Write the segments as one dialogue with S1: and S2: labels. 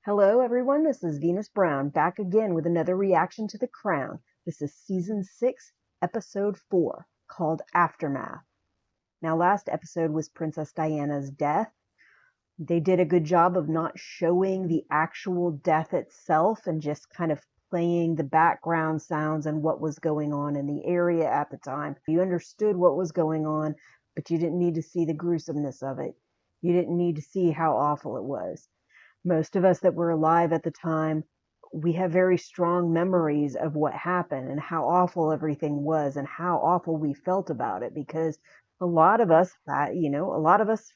S1: Hello, everyone. This is Venus Brown back again with another reaction to The Crown. This is Season 6, Episode 4, called Aftermath. Now, last episode was Princess Diana's death. They did a good job of not showing the actual death itself and just kind of playing the background sounds and what was going on in the area at the time. You understood what was going on, but you didn't need to see the gruesomeness of it. You didn't need to see how awful it was. Most of us that were alive at the time, we have very strong memories of what happened and how awful everything was and how awful we felt about it, because a lot of us,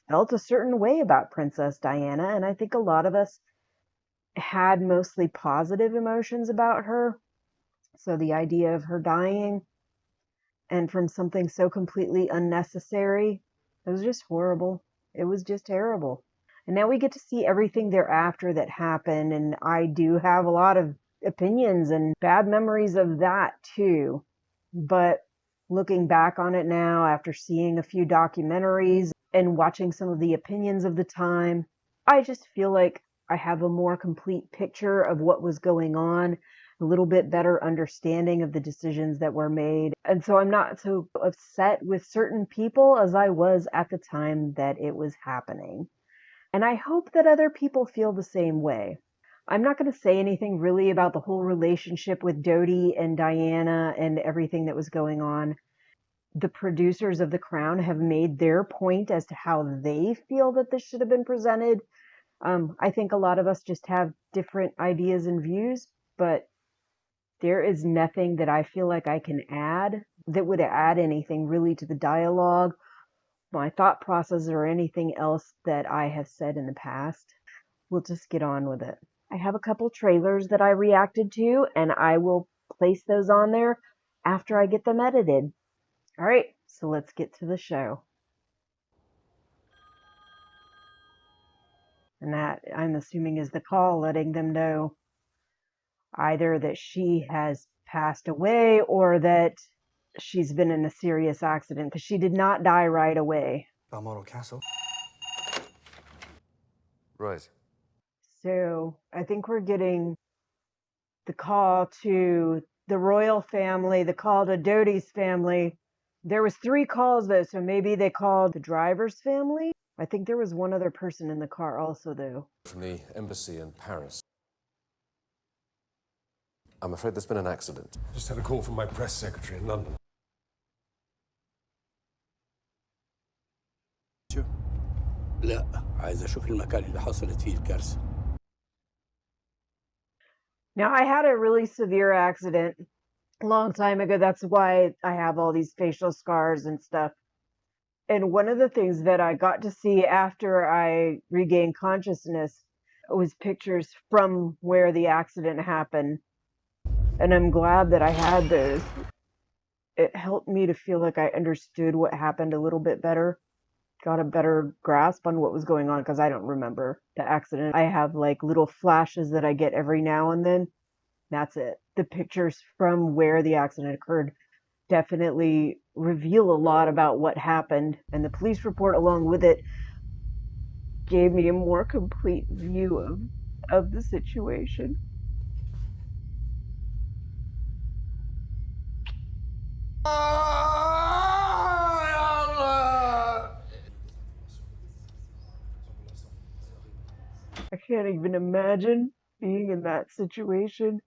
S1: felt a certain way about Princess Diana, and I think a lot of us had mostly positive emotions about her. So the idea of her dying, and from something so completely unnecessary, it was just horrible. It was just terrible. And now we get to see everything thereafter that happened, and I do have a lot of opinions and bad memories of that too. But looking back on it now, after seeing a few documentaries and watching some of the opinions of the time, I just feel like I have a more complete picture of what was going on, a little bit better understanding of the decisions that were made. And so I'm not so upset with certain people as I was at the time that it was happening. And I hope that other people feel the same way. I'm not going to say anything really about the whole relationship with Dodi and Diana and everything that was going on. The producers of The Crown have made their point as to how they feel that this should have been presented. I think a lot of us just have different ideas and views, but there is nothing that I feel like I can add that would add anything really to the dialogue, my thought process, or anything else that I have said in the past. We'll just get on with it. I have a couple trailers that I reacted to, and I will place those on there after I get them edited. All right, so let's get to the show. And that, I'm assuming, is the call letting them know either that she has passed away or that she's been in a serious accident, because she did not die right away.
S2: Balmoral Castle. Right.
S1: So I think we're getting the call to the royal family, the call to Dodi's family. There was 3 calls though, so maybe they called the driver's family. I think there was one other person in the car also though.
S2: From the embassy in Paris. I'm afraid there's been an accident.
S3: Just had a call from my press secretary in London.
S4: لا عايز اشوف المكان اللي حصلت فيه الكارثه.
S1: Now, I had a really severe accident a long time ago. That's why I have all these facial scars and stuff. And one of the things that I got to see after I regained consciousness was pictures from where the accident happened. And I'm glad that I had those. It helped me to feel like I understood what happened a little bit better. Got a better grasp on what was going on, because I don't remember the accident. I have like little flashes that I get every now and then. That's it. The pictures from where the accident occurred definitely reveal a lot about what happened, and the police report along with it gave me a more complete view of the situation. I can't even imagine being in that situation.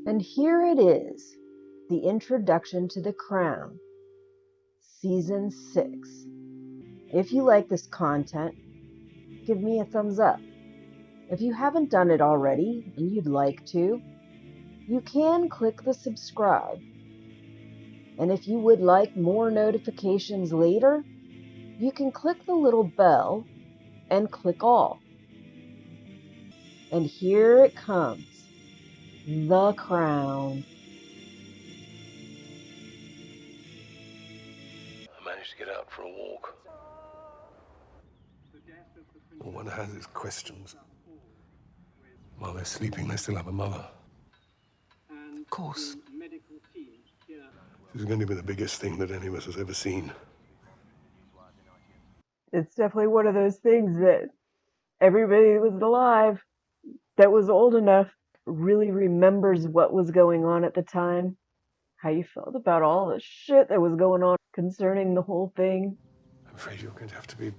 S1: And here it is, the introduction to The Crown, Season 6. If you like this content, give me a thumbs up. If you haven't done it already and you'd like to, you can click the subscribe. And if you would like more notifications later, you can click the little bell and click all. And here it comes, The Crown.
S4: I managed to get out for a
S3: a walk. All one has is questions. While they're sleeping, they still have a mother.
S2: Of course.
S3: This is going to be the biggest thing that any of us has ever seen.
S1: It's definitely one of those things that everybody that was alive that was old enough really remembers what was going on at the time, how you felt about all the shit that was going on concerning the whole thing.
S3: I'm afraid you're going to have to be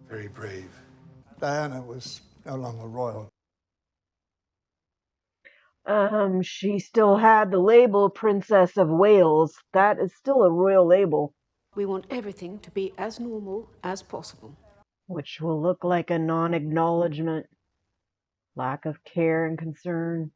S3: very brave.
S5: Diana was no longer royal.
S1: She still had the label Princess of Wales. That is still a royal label.
S6: We want everything to be as normal as possible.
S1: Which will look like a non-acknowledgement, lack of care and concern.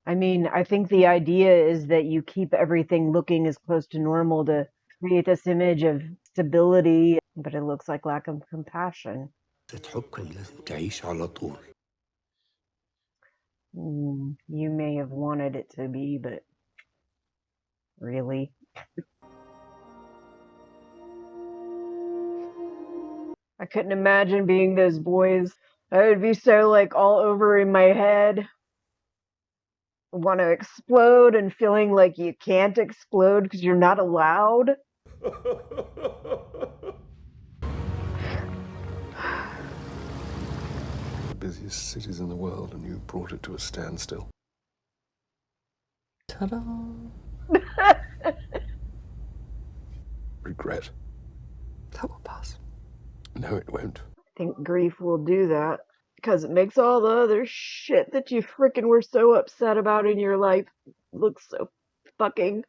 S1: I mean, I think the idea is that you keep everything looking as close to normal to create this image of stability, but it looks like lack of compassion.
S4: تحب كان لازم تعيش على طول.
S1: You may have wanted it to be, but really? I couldn't imagine being those boys. I would be so like all over in my head. Want to explode and feeling like you can't explode because you're not allowed.
S3: The busiest cities in the world, and you brought it to a standstill.
S2: Ta-da!
S3: Regret.
S2: That will pass.
S3: No, it won't.
S1: I think grief will do that because it makes all the other shit that you freaking were so upset about in your life look so fucking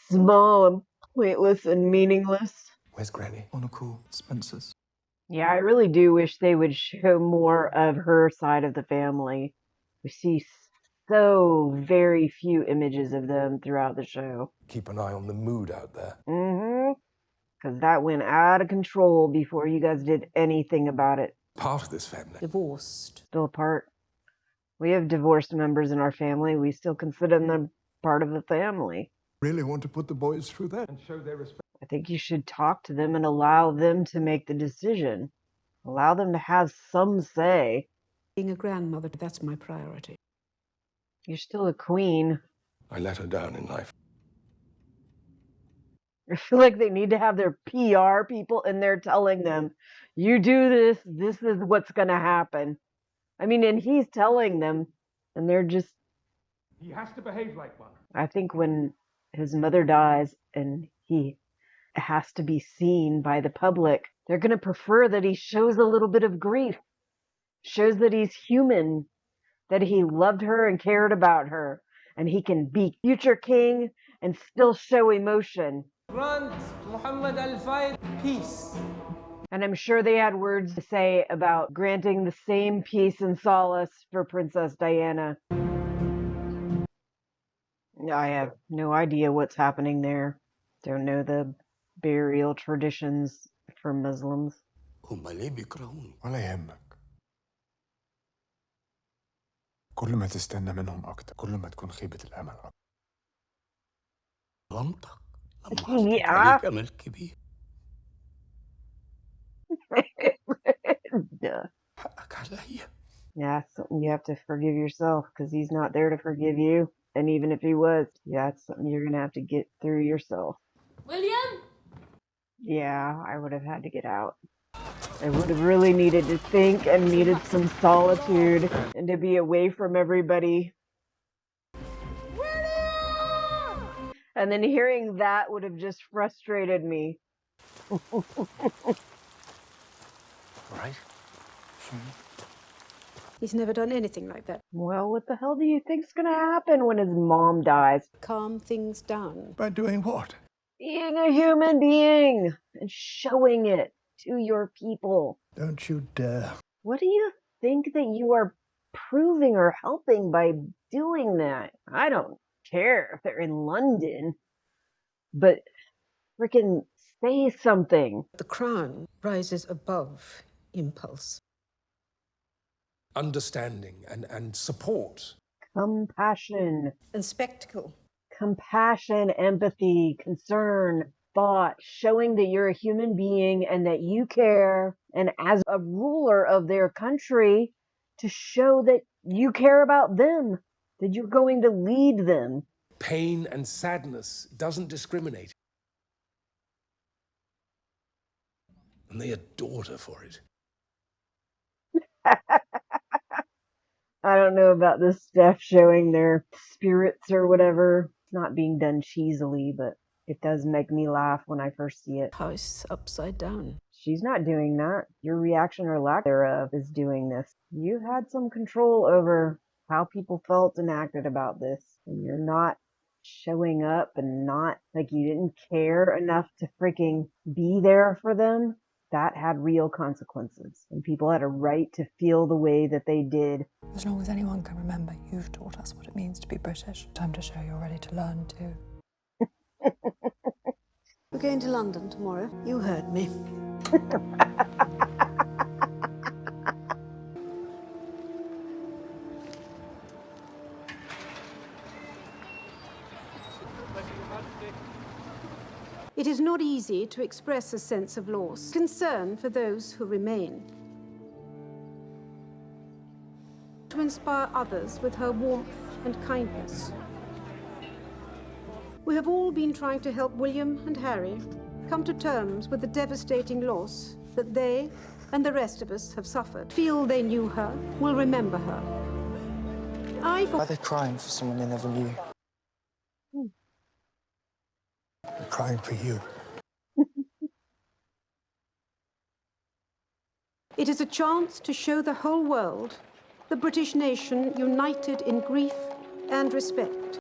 S1: small and pointless and meaningless.
S3: Where's Granny?
S5: On a call, Spencer's.
S1: Yeah, I really do wish they would show more of her side of the family. We see so very few images of them throughout the show.
S3: Keep an eye on the mood out there.
S1: Because that went out of control before you guys did anything about it.
S3: Part of this family.
S6: Divorced.
S1: Still apart. We have divorced members in our family. We still consider them part of the family.
S5: Really want to put the boys through that?
S3: And show their respect.
S1: I think you should talk to them and allow them to make the decision. Allow them to have some say.
S6: Being a grandmother, that's my priority.
S1: You're still a queen.
S3: I let her down in life.
S1: I feel like they need to have their PR people in there telling them, you do this, this is what's going to happen. I mean, and he's telling them, and they're just...
S3: He has to behave like one.
S1: I think when his mother dies and he has to be seen by the public, they're going to prefer that he shows a little bit of grief, shows that he's human, that he loved her and cared about her, and he can be future king and still show emotion.
S7: Grant Muhammad al-Fayed peace.
S1: And I'm sure they had words to say about granting the same peace and solace for Princess Diana. I have no idea what's happening there. Don't know the burial traditions for Muslims.
S4: هم ليه بيكرهوني؟
S5: ولا يهمك. كل ما تستنى منهم أكتر كل ما تكون خيبة الأمل أكتر.
S4: منطق لما حطيت
S1: Yeah.
S4: عليك أمل كبير.
S1: Duh.
S4: حقك عليا.
S1: Yeah, it's something you have to forgive yourself because he's not there to forgive you. And even if he was, yeah, it's something you're going to have to get through yourself.
S8: William?
S1: Yeah, I would have had to get out. I would have really needed to think and needed some solitude and to be away from everybody.
S8: William!
S1: And then hearing that would have just frustrated me.
S2: All right?
S6: He's never done anything like that.
S1: Well, what the hell do you think's gonna happen when his mom dies?
S6: Calm things down.
S5: By doing what?
S1: Being a human being and showing it to your people.
S5: Don't you dare.
S1: What do you think that you are proving or helping by doing that? I don't care if they're in London, but freaking say something.
S6: The crown rises above impulse.
S3: Understanding and support.
S1: Compassion.
S6: And spectacle.
S1: compassion, empathy, concern, thought, showing that you're a human being and that you care, and as a ruler of their country, to show that you care about them, that you're going to lead them.
S3: Pain and sadness doesn't discriminate. And they adored her for it.
S1: I don't know about this stuff showing their spirits or whatever. It's not being done cheesily, but it does make me laugh when I first see it.
S6: House upside down.
S1: She's not doing that. Your reaction or lack thereof is doing this. You had some control over how people felt and acted about this. And you're not showing up and not like you didn't care enough to freaking be there for them. That had real consequences. And people had a right to feel the way that they did.
S2: As long as anyone can remember, you've taught us what it means to be British. Time to show you're ready to learn too.
S6: We're going to London tomorrow. You heard me. It is not easy to express a sense of loss, concern for those who remain. To inspire others with her warmth and kindness. We have all been trying to help William and Harry come to terms with the devastating loss that they and the rest of us have suffered. Feel they knew her, will remember her.
S9: Why are they crying for someone they never knew?
S5: They're crying for you.
S6: It is a chance to show the whole world the British nation united in grief and respect.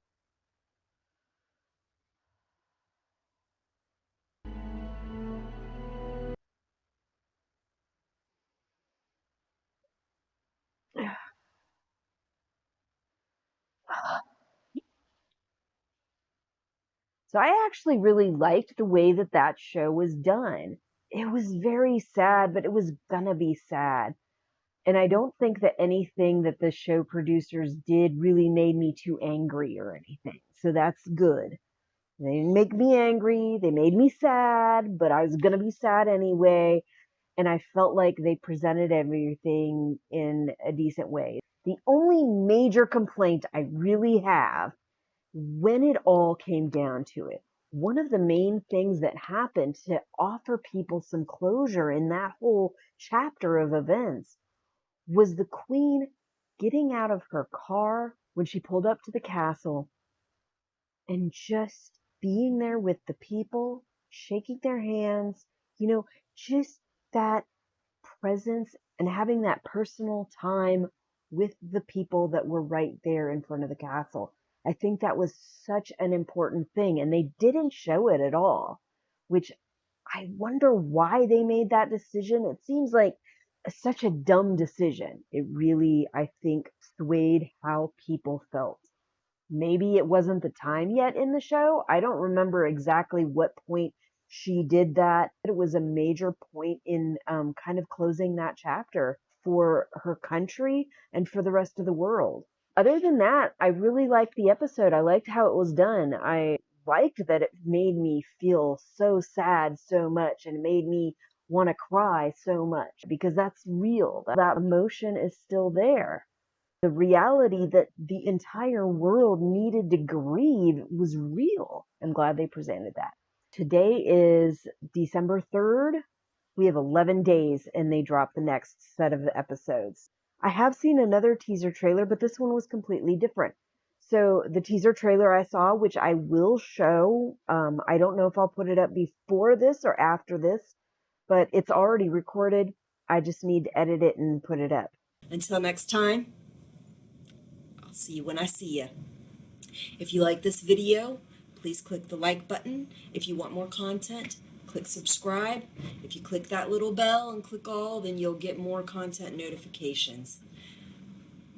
S1: So I actually really liked the way that that show was done. It was very sad, but it was gonna be sad. And I don't think that anything that the show producers did really made me too angry or anything. So that's good. They didn't make me angry. They made me sad, but I was gonna be sad anyway. And I felt like they presented everything in a decent way. The only major complaint I really have when it all came down to it, one of the main things that happened to offer people some closure in that whole chapter of events was the Queen getting out of her car when she pulled up to the castle and just being there with the people, shaking their hands, just that presence and having that personal time with the people that were right there in front of the castle. I think that was such an important thing, and they didn't show it at all, which I wonder why they made that decision. It seems like such a dumb decision. It really, I think, swayed how people felt. Maybe it wasn't the time yet in the show. I don't remember exactly what point she did that. It was a major point in kind of closing that chapter for her country and for the rest of the world. Other than that, I really liked the episode. I liked how it was done. I liked that it made me feel so sad so much and made me want to cry so much because that's real. That emotion is still there. The reality that the entire world needed to grieve was real. I'm glad they presented that. Today is December 3rd. We have 11 days and they drop the next set of episodes. I have seen another teaser trailer, but this one was completely different. So the teaser trailer I saw, which I will show, I don't know if I'll put it up before this or after this, but it's already recorded. I just need to edit it and put it up.
S10: Until next time, I'll see you when I see you. If you like this video, please click the like button. If you want more content, click subscribe. If you click that little bell and click all, then you'll get more content notifications.